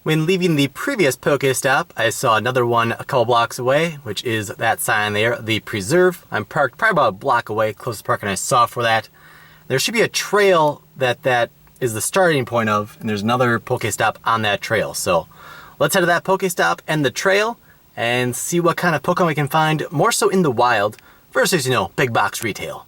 When leaving the previous Pokestop, I saw another one a couple blocks away, which is that sign there, the Preserve. I'm parked probably about a block away, closest parking I saw for that. There should be a trail that is the starting point of, and there's another Pokestop on that trail. So let's head to that Pokestop and the trail and see what kind of Pokemon we can find, more so in the wild, versus, big box retail.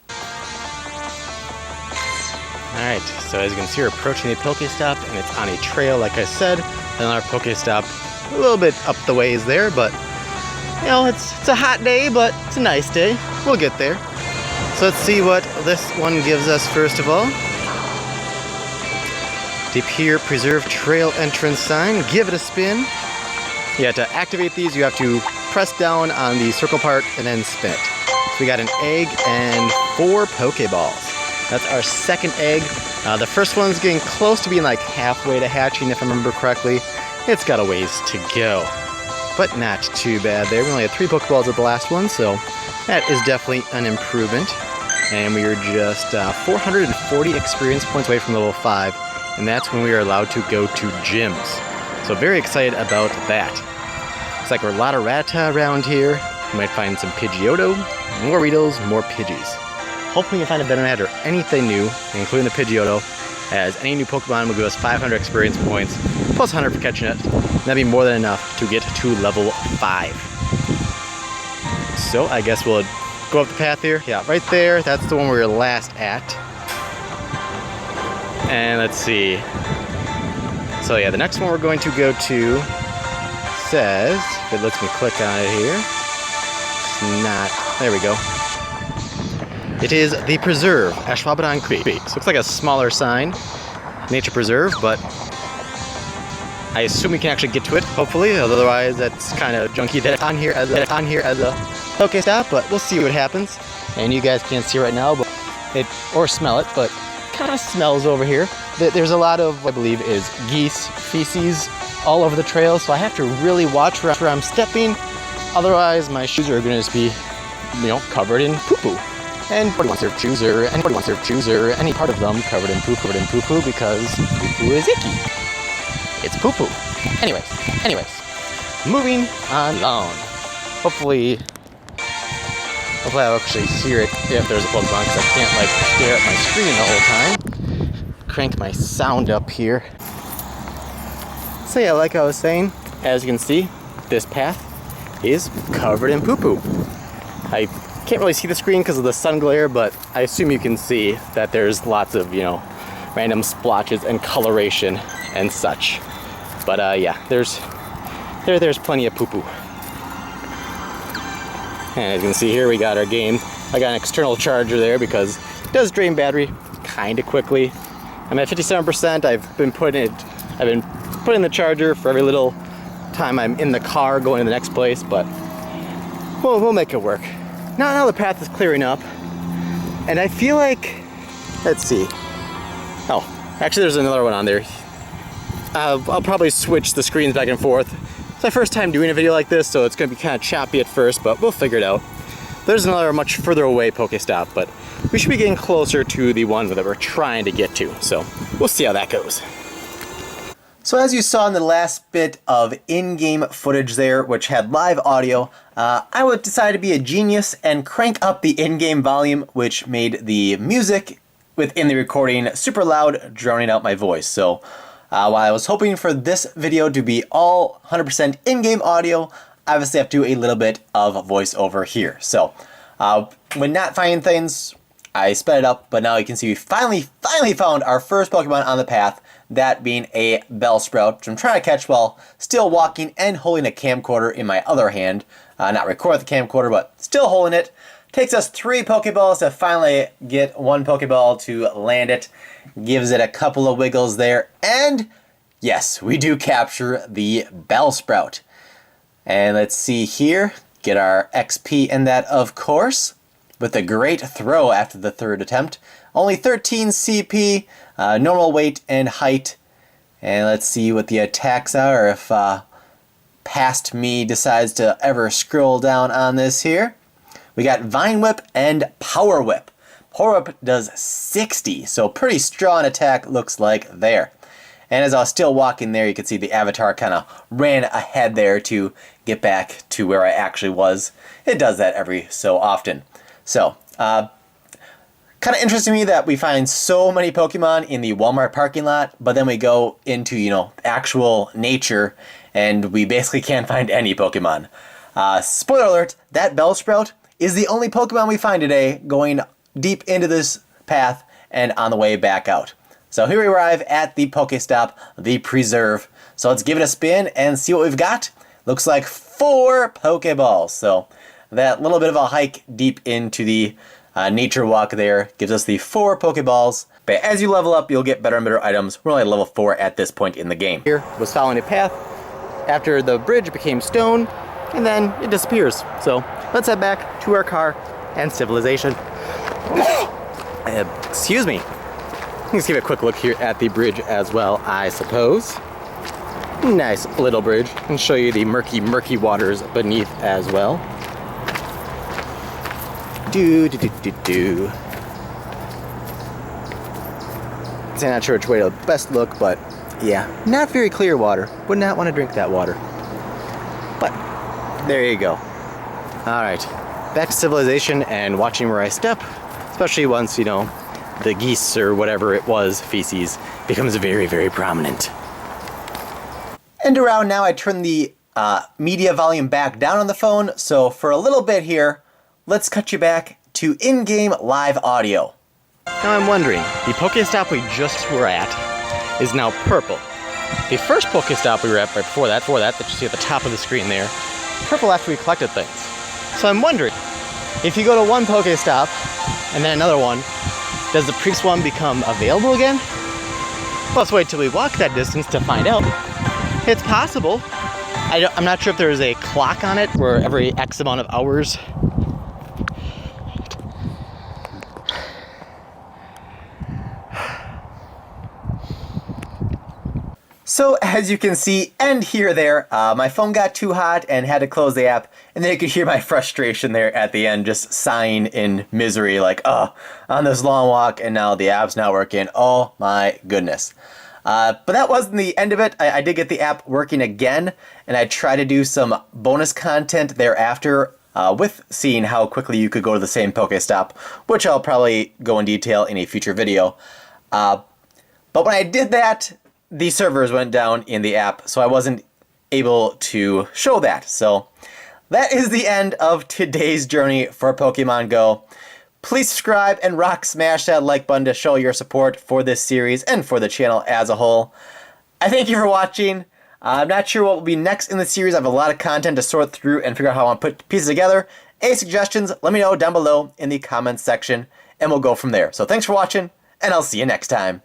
Alright, so as you can see, we're approaching the Pokestop, and it's on a trail, like I said. Another Pokestop a little bit up the ways there, but, it's a hot day, but it's a nice day. We'll get there. So let's see what this one gives us first of all. Deep here, Preserve Trail entrance sign. Give it a spin. Yeah, to activate these, you have to press down on the circle part and then spin it. So we got an egg and 4 Pokeballs. That's our second egg. The first one's getting close to being like halfway to hatching, if I remember correctly. It's got a ways to go, but not too bad there. We only had 3 Pokeballs at the last one, so that is definitely an improvement. And we are just 440 experience points away from level 5, and that's when we are allowed to go to gyms. So very excited about that. Looks like we're a lot of Rattata around here. We might find some Pidgeotto, more Weedles, more Pidgeys. Hopefully we can find a Venonat or anything new, including the Pidgeotto, as any new Pokemon will give us 500 experience points, plus 100 for catching it. That'd be more than enough to get to level 5. So I guess we'll go up the path here. Yeah, right there, that's the one we were last at. And let's see. So yeah, the next one we're going to go to says, if it lets me click on it here, it's not, there we go. It is the Preserve, Ashwaubenon Creek. So looks like a smaller sign, Nature Preserve, but I assume we can actually get to it, hopefully. Otherwise, that's kind of junky that it's on here as a Pokestop, but we'll see what happens. And you guys can't see right now, but or smell it, but kind of smells over here. There's a lot of, I believe, is geese feces all over the trail, so I have to really watch where I'm stepping. Otherwise, my shoes are going to just be, covered in poo-poo. And anybody wants their shoes or any part of them covered in poo-poo because poo-poo is icky. It's poo-poo. Anyways, moving on along. Hopefully I'll actually hear it if there's a Pokemon, because I can't stare at my screen the whole time. Crank my sound up here. So yeah, like I was saying, as you can see, this path is covered in poo-poo. I can't really see the screen because of the sun glare, but I assume you can see that there's lots of, random splotches and coloration and such. But yeah, there's plenty of poo-poo. And as you can see here, we got our game. I got an external charger there because it does drain battery kind of quickly. I'm at 57%. I've been putting the charger for every little time I'm in the car going to the next place, but we'll make it work. Now the path is clearing up, and I feel like, let's see. Oh, actually there's another one on there. I'll probably switch the screens back and forth. It's my first time doing a video like this, so it's going to be kind of choppy at first, but we'll figure it out. There's another much further away Pokestop, but we should be getting closer to the one that we're trying to get to, so we'll see how that goes. So as you saw in the last bit of in-game footage there, which had live audio, I would decide to be a genius and crank up the in-game volume, which made the music within the recording super loud, drowning out my voice. So while I was hoping for this video to be all 100% in-game audio, obviously I have to do a little bit of voiceover here. So when not finding things, I sped it up, but now you can see we finally found our first Pokemon on the path, that being a Bellsprout, which I'm trying to catch while still walking and holding a camcorder in my other hand. Not record the camcorder, but still holding it. Takes us 3 Pokeballs to finally get 1 Pokeball to land it. Gives it a couple of wiggles there, and yes, we do capture the Bellsprout. And let's see here, get our XP in that, of course, with a great throw after the 3rd attempt. Only 13 CP, normal weight and height. And let's see what the attacks are if past me decides to ever scroll down on this here. We got Vine Whip and Power Whip. Power Whip does 60, so pretty strong attack looks like there. And as I was still walking there, you could see the avatar kind of ran ahead there to get back to where I actually was. It does that every so often. So, kind of interesting to me that we find so many Pokemon in the Walmart parking lot, but then we go into, actual nature, and we basically can't find any Pokemon. Spoiler alert, that Bellsprout is the only Pokemon we find today going deep into this path and on the way back out. So here we arrive at the Pokestop, the Preserve. So let's give it a spin and see what we've got. Looks like 4 Pokeballs. So that little bit of a hike deep into the nature walk there gives us the 4 Pokeballs. But as you level up, you'll get better and better items. We're only at level 4 at this point in the game. Here was following a path after the bridge became stone, and then it disappears. So let's head back to our car and civilization. Excuse me. Let's give a quick look here at the bridge as well, I suppose. Nice little bridge. And show you the murky, murky waters beneath as well. I'm not sure which way to best look, but yeah, not very clear water. Would not want to drink that water. But there you go. All right, back to civilization and watching where I step, especially once, the geese or whatever it was, feces, becomes very, very prominent. And around now, I turn the media volume back down on the phone, so for a little bit here, let's cut you back to in-game live audio. Now I'm wondering, the Pokestop we just were at is now purple. The first Pokestop we were at right before that you see at the top of the screen there, purple after we collected things. So I'm wondering, if you go to one Pokestop and then another one, does the previous one become available again? Well, let's wait till we walk that distance to find out. It's possible. I'm not sure if there's a clock on it where every X amount of hours. So as you can see and hear there, my phone got too hot and had to close the app, and then you could hear my frustration there at the end, just sighing in misery, like, on this long walk and now the app's not working. Oh my goodness. But that wasn't the end of it. I did get the app working again, and I tried to do some bonus content thereafter with seeing how quickly you could go to the same Pokestop, which I'll probably go in detail in a future video. But when I did that, the servers went down in the app, so I wasn't able to show that. So that is the end of today's journey for Pokemon Go. Please subscribe and smash that like button to show your support for this series and for the channel as a whole. I thank you for watching. I'm not sure what will be next in the series. I have a lot of content to sort through and figure out how I want to put pieces together. Any suggestions, let me know down below in the comments section, and we'll go from there. So thanks for watching, and I'll see you next time.